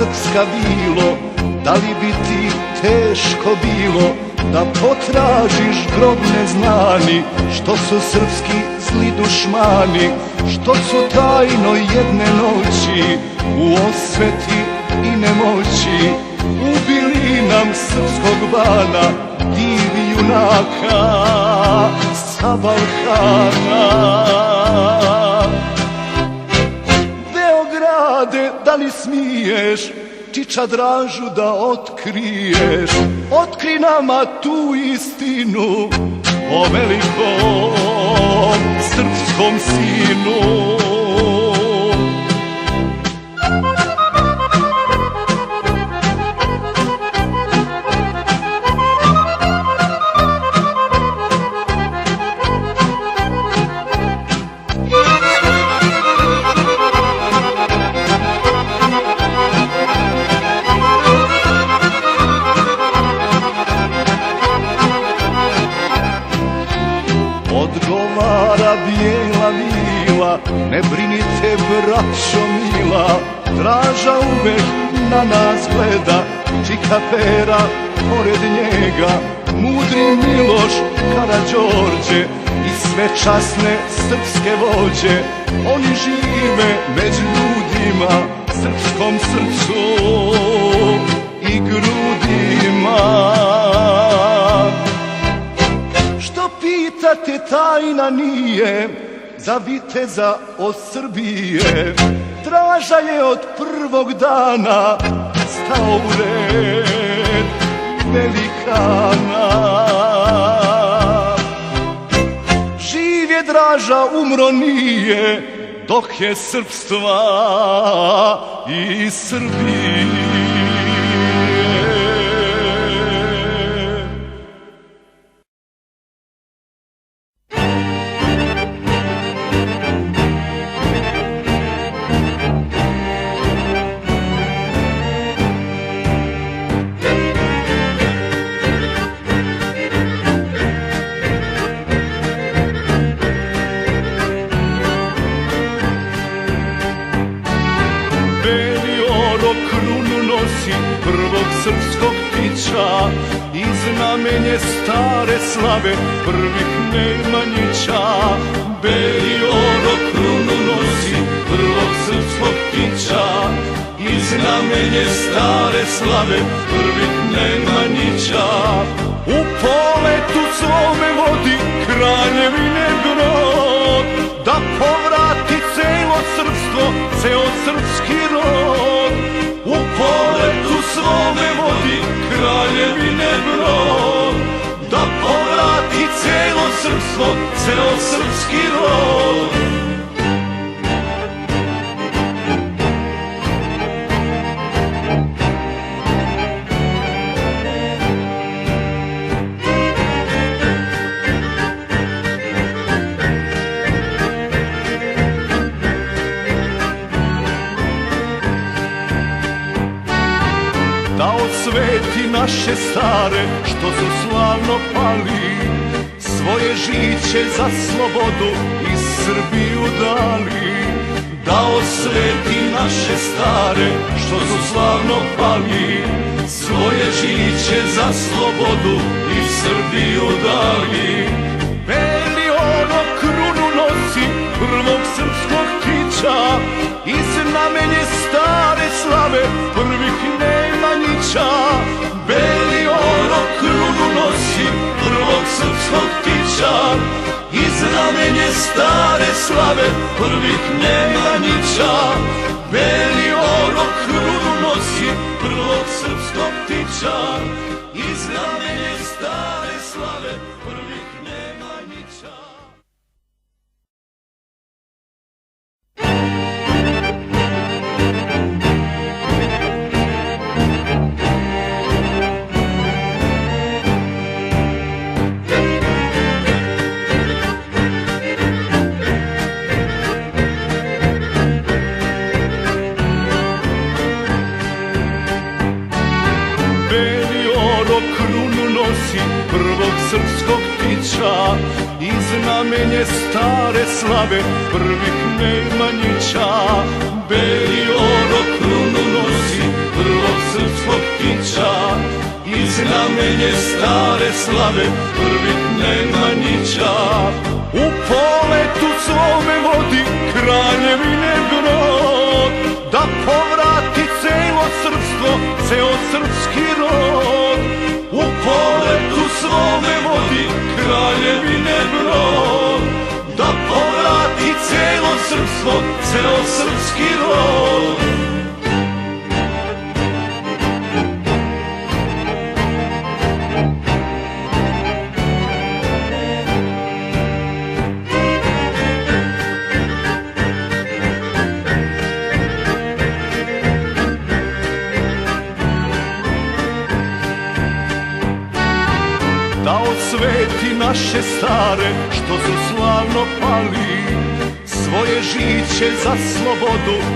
srpska bilo, da li bi ti teško bilo da potražiš grob neznani, što su srpski zli dušmani, što su tajno jedne noći u osveti i nemoći ubili nam srpskog bana, divi junaka sa Balkana. Beograde, da li smiješ Čiča Dražu da otkriješ? Otkri nama tu istinu o velikom srpskom sinu. Odgovara bijela vila, ne brinite braćo mila, Draža uvek na nas gleda, Čika Pera pored njega, mudri Miloš Karađorđe i sve časne srpske vođe. Oni žive među ljudima, srpskom srcu i grudima. Pitate, tajna nije za viteza od Srbije. Draža je od prvog dana stao u red velikana. Živ je Draža, umro nije, dok je srpstva i Srbije. Prvog srpskog ptića i znamenje stare slave prvih Nemanjića. Beli oro krunu nosi prvog srpskog ptića i znamenje stare slave prvih Nemanjića. U poletu svome vodi kraljevine brod, da povrati celo srpstvo, ceo srpski rod. U poletu svome vodi kraljevine brod, da povrati celo srpstvo, ceo srpski rod. Da osveti naše stare što su slavno pali, svoje žiće za slobodu i Srbiju dali. Da osveti naše stare što su slavno pali, svoje žiće za slobodu i Srbiju dali. Beli ono krunu nosi prvog srpskog ptića i znamenje stare slave prvih Nemanjića. Beli ono krunu nosi prvog srpskog ptića i znamenje stare slave prvih Nemanjića. Beli ono krunu nosi prvog srpskog ptića i znamenje stare slave prvih Nemanjića. Prvog srpskog ptića i znamenje stare slave prvih Nemanjića. Beli oro krunu nosi prvog srpskog kiča i znamenje stare slave prvih Nemanjića. U poletu svome vodi Kraljevine brod, da povrati celo srpstvo, ceo srpski rod. U poletu svome vodi Kraljevine brod, da povrati celo srpstvo, ceo srpski rod. Da osveti naše stare što su slavno pali, svoje žiće za slobodu